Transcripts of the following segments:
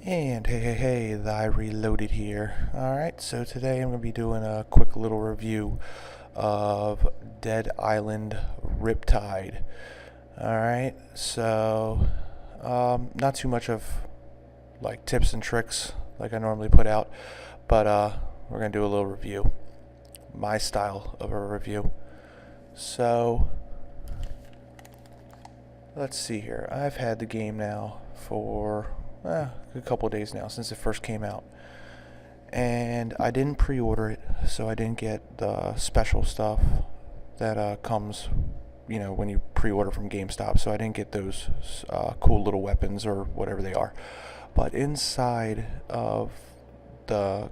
And hey, I reloaded here. Alright, so today I'm going to be doing a quick little review of Dead Island Riptide. Alright, so not too much of like tips and tricks like I normally put out, but we're going to do a little review. My style of a review. So let's see here. I've had the game now for a couple of days now since it first came out, and I didn't pre-order it, so I didn't get the special stuff that comes, when you pre-order from GameStop. So I didn't get those cool little weapons or whatever they are. But inside of the,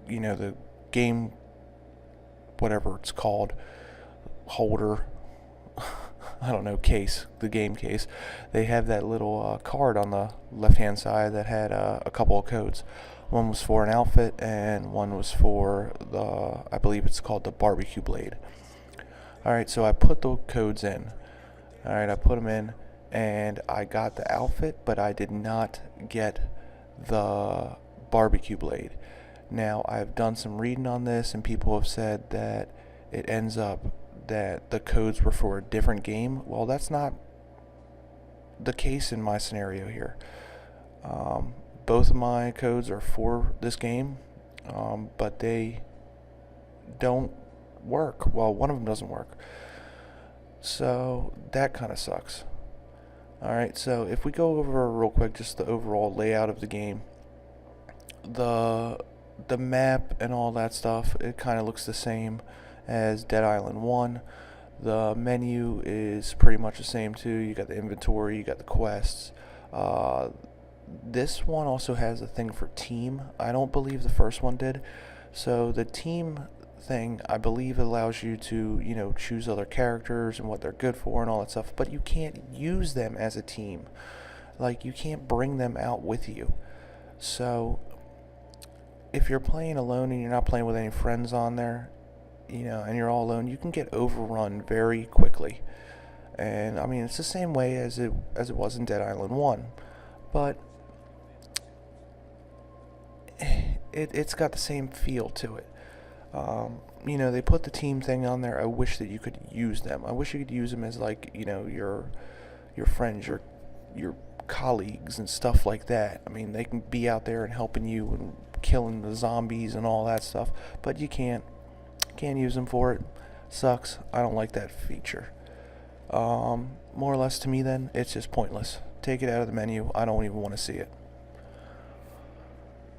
the game, whatever it's called, holder. I don't know, case, the game case, they have that little card on the left hand side that had a couple of codes. One was for an outfit and one was for I believe it's called the barbecue blade. Alright, so I put the codes in. Alright, I put them in and I got the outfit, but I did not get the barbecue blade. Now, I've done some reading on this and people have said that it ends up that the codes were for a different game. Well, that's not the case in my scenario here. Both of my codes are for this game, but they don't work. Well, one of them doesn't work. So that kind of sucks. Alright, so if we go over real quick just the overall layout of the game, the map and all that stuff, it kind of looks the same as Dead Island 1. The menu is pretty much the same too. You got the inventory, you got the quests. This one also has a thing for team. I don't believe the first one did. So the team thing, I believe, allows you to, choose other characters and what they're good for and all that stuff, but you can't use them as a team. Like, you can't bring them out with you. So if you're playing alone and you're not playing with any friends on there, and you're all alone, you can get overrun very quickly. And I mean, it's the same way as it was in Dead Island 1, but it's got the same feel to it. They put the team thing on there. I wish that you could use them. I wish you could use them as like, your friends, your colleagues and stuff like that. I mean, they can be out there and helping you and killing the zombies and all that stuff, but you can't use them for it. Sucks. I don't like that feature. More or less, to me then, it's just pointless. Take it out of the menu. I don't even want to see it.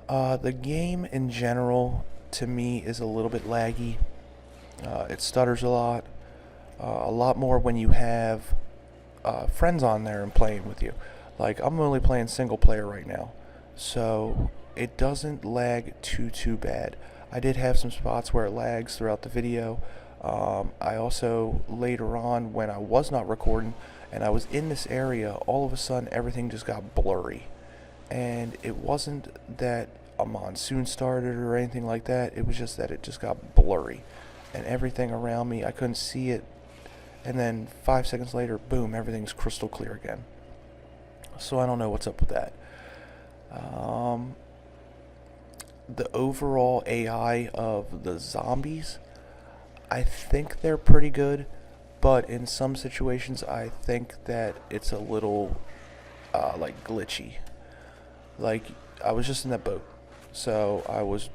The game in general, to me, is a little bit laggy. It stutters a lot more when you have friends on there and playing with you. Like, I'm only playing single player right now, so it doesn't lag too bad. I did have some spots where it lags throughout the video. I also, later on, when I was not recording and I was in this area, all of a sudden everything just got blurry. And it wasn't that a monsoon started or anything like that. It was just that it just got blurry. And everything around me, I couldn't see it. And then 5 seconds later, boom, everything's crystal clear again. So I don't know what's up with that. The overall AI of the zombies, I think they're pretty good, but in some situations I think that it's a little like glitchy. Like, I was just in that boat, so I was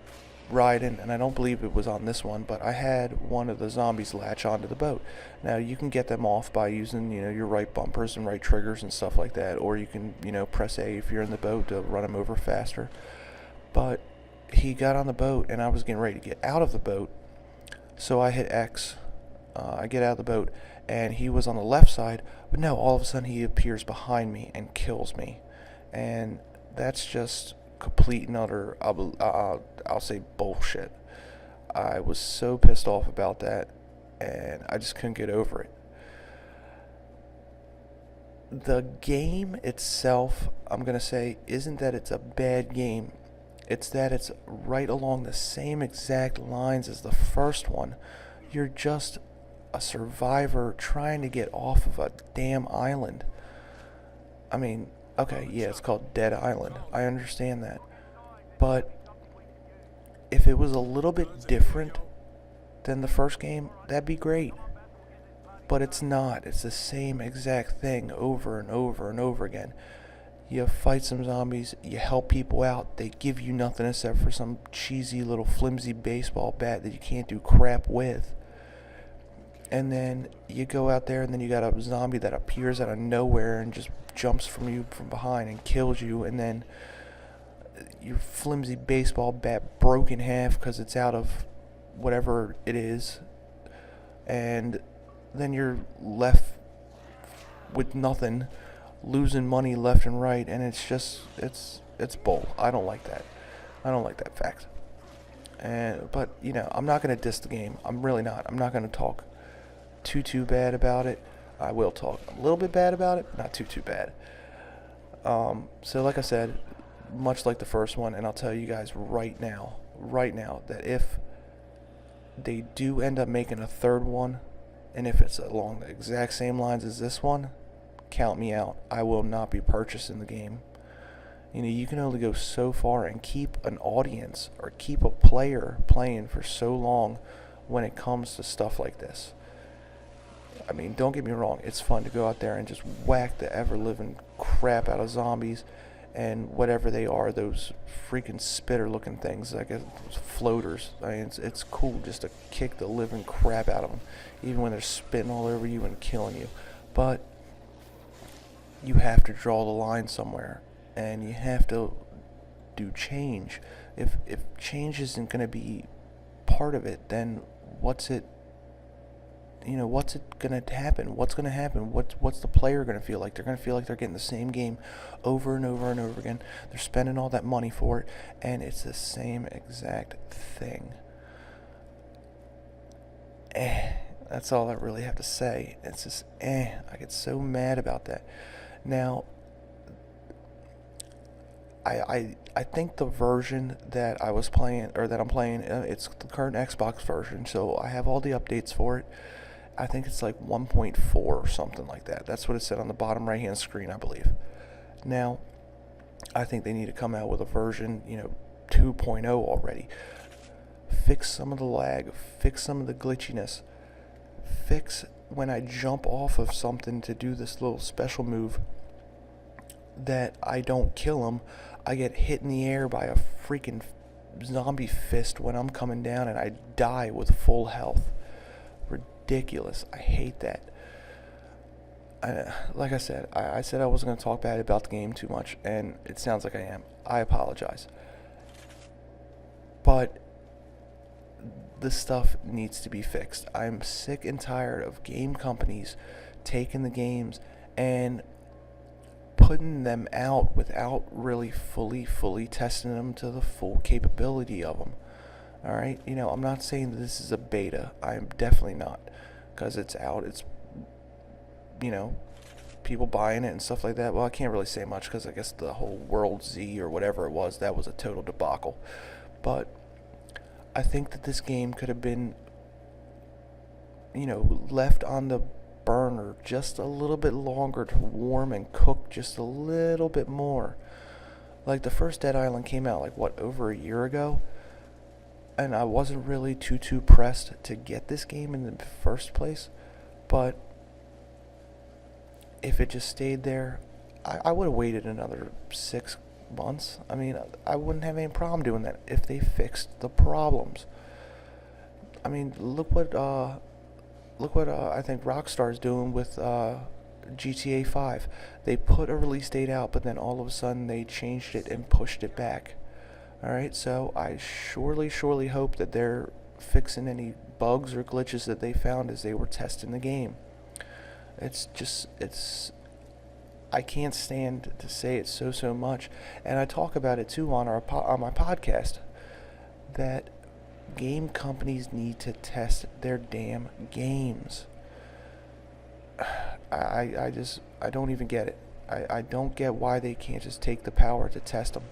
riding, and I don't believe it was on this one, but I had one of the zombies latch onto the boat. Now, you can get them off by using, your right bumpers and right triggers and stuff like that, or you can, press A if you're in the boat to run them over faster. But he got on the boat, and I was getting ready to get out of the boat, so I hit X. I get out of the boat, and he was on the left side, but no, all of a sudden he appears behind me and kills me. And that's just complete and utter, I'll say, bullshit. I was so pissed off about that, and I just couldn't get over it. The game itself, I'm going to say, isn't that it's a bad game. It's that it's right along the same exact lines as the first one. You're just a survivor trying to get off of a damn island. I mean, Okay, yeah, it's called Dead Island. I understand that. But if it was a little bit different than the first game, that'd be great. But it's not. It's the same exact thing over and over and over again. You fight some zombies, you help people out, they give you nothing except for some cheesy little flimsy baseball bat that you can't do crap with. And then you go out there and then you got a zombie that appears out of nowhere and just jumps from you from behind and kills you, and then your flimsy baseball bat broke in half because it's out of whatever it is, and then you're left with nothing, losing money left and right, and it's bull. I don't like that. I don't like that fact. But I'm not gonna diss the game. I'm really not. I'm not gonna talk too bad about it. I will talk a little bit bad about it, not too bad. So like I said, much like the first one, and I'll tell you guys right now, that if they do end up making a third one, and if it's along the exact same lines as this one, count me out. I will not be purchasing the game. You can only go so far and keep an audience or keep a player playing for so long when it comes to stuff like this. I mean, don't get me wrong, it's fun to go out there and just whack the ever-living crap out of zombies and whatever they are, those freaking spitter-looking things, I guess, floaters. I mean, it's cool just to kick the living crap out of them, even when they're spitting all over you and killing you. But you have to draw the line somewhere, and you have to do change. If change isn't going to be part of it, then what's it going to happen? What's going to happen? What's the player going to feel like? They're going to feel like they're getting the same game over and over and over again. They're spending all that money for it, and it's the same exact thing. That's all I really have to say. It's just I get so mad about that. Now, I think the version that I was playing, or that I'm playing, it's the current Xbox version, so I have all the updates for it. I think it's like 1.4 or something like that. That's what it said on the bottom right hand screen, I believe. Now, I think they need to come out with a version, 2.0 already. Fix some of the lag, fix some of the glitchiness, fix when I jump off of something to do this little special move that I don't kill them. I get hit in the air by a freaking zombie fist when I'm coming down, and I die with full health. Ridiculous. I hate that. Like I said, I said I wasn't going to talk bad about the game too much, and it sounds like I am. I apologize. But this stuff needs to be fixed. I'm sick and tired of game companies taking the games and putting them out without really fully testing them to the full capability of them. Alright, I'm not saying that this is a beta. I'm definitely not. Because it's out. It's, people buying it and stuff like that. Well, I can't really say much because I guess the whole World Z or whatever it was, that was a total debacle. But I think that this game could have been, left on the burner just a little bit longer to warm and cook just a little bit more. Like the first Dead Island came out over a year ago, and I wasn't really too pressed to get this game in the first place. But if it just stayed there, I would have waited another 6 months. I mean, I wouldn't have any problem doing that if they fixed the problems. I mean, look what I think Rockstar's doing with GTA 5. They put a release date out, but then all of a sudden they changed it and pushed it back. Alright, so I surely hope that they're fixing any bugs or glitches that they found as they were testing the game. I can't stand to say it so much, and I talk about it too on my podcast, that game companies need to test their damn games. I don't even get it. I don't get why they can't just take the power to test them.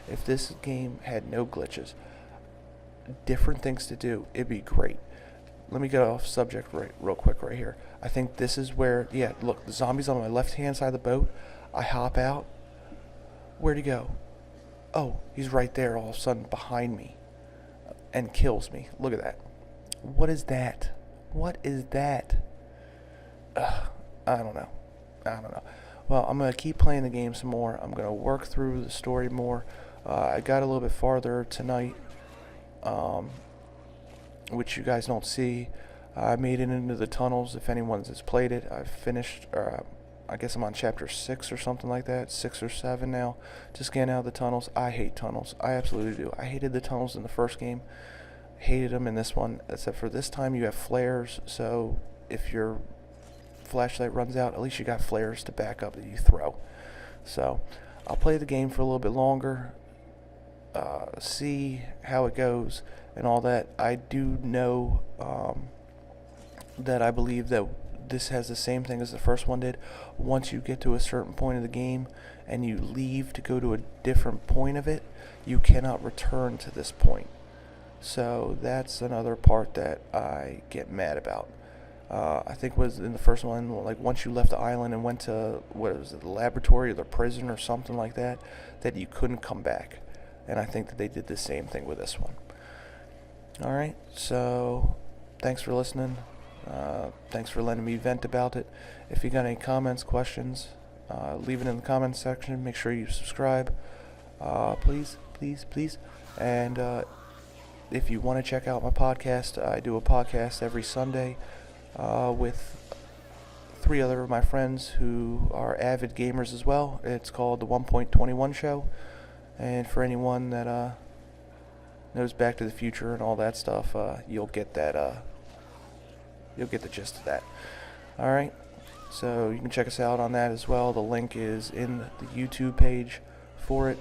If this game had no glitches, different things to do, it'd be great. Let me get off subject real quick right here. I think this is where, look, the zombie's on my left-hand side of the boat. I hop out. Where'd he go? Oh, he's right there all of a sudden behind me and kills me. Look at that. What is that? What is that? Ugh, I don't know. I don't know. Well, I'm going to keep playing the game some more. I'm going to work through the story more. I got a little bit farther tonight, um, which you guys don't see. I made it into the tunnels. If anyone has played it, I've finished. I guess I'm on chapter 6 or something like that. 6 or 7 now. Just getting out of the tunnels. I hate tunnels. I absolutely do. I hated the tunnels in the first game. Hated them in this one. Except for this time you have flares. So if your flashlight runs out, at least you got flares to back up that you throw. So I'll play the game for a little bit longer. See how it goes and all that. I do know that I believe that this has the same thing as the first one did. Once you get to a certain point of the game and you leave to go to a different point of it, you cannot return to this point. So that's another part that I get mad about. I think was in the first one, like once you left the island and went to, what was it, the laboratory or the prison or something like that, that you couldn't come back. And I think that they did the same thing with this one. Alright, so thanks for listening. Thanks for letting me vent about it. If you got any comments, questions, leave it in the comments section. Make sure you subscribe. Please, please, please. And if you want to check out my podcast, I do a podcast every Sunday with 3 other of my friends who are avid gamers as well. It's called the 1.21 Show. And for anyone that knows Back to the Future and all that stuff, you'll get that. You'll get the gist of that. All right. So you can check us out on that as well. The link is in the YouTube page for it.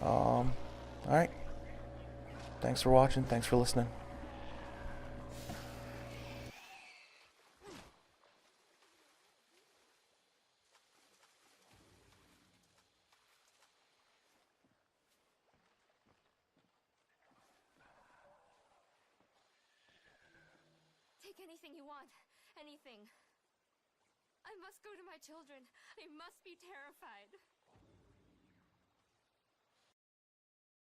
All right. Thanks for watching. Thanks for listening. Take anything you want. Anything. I must go to my children. I must be terrified.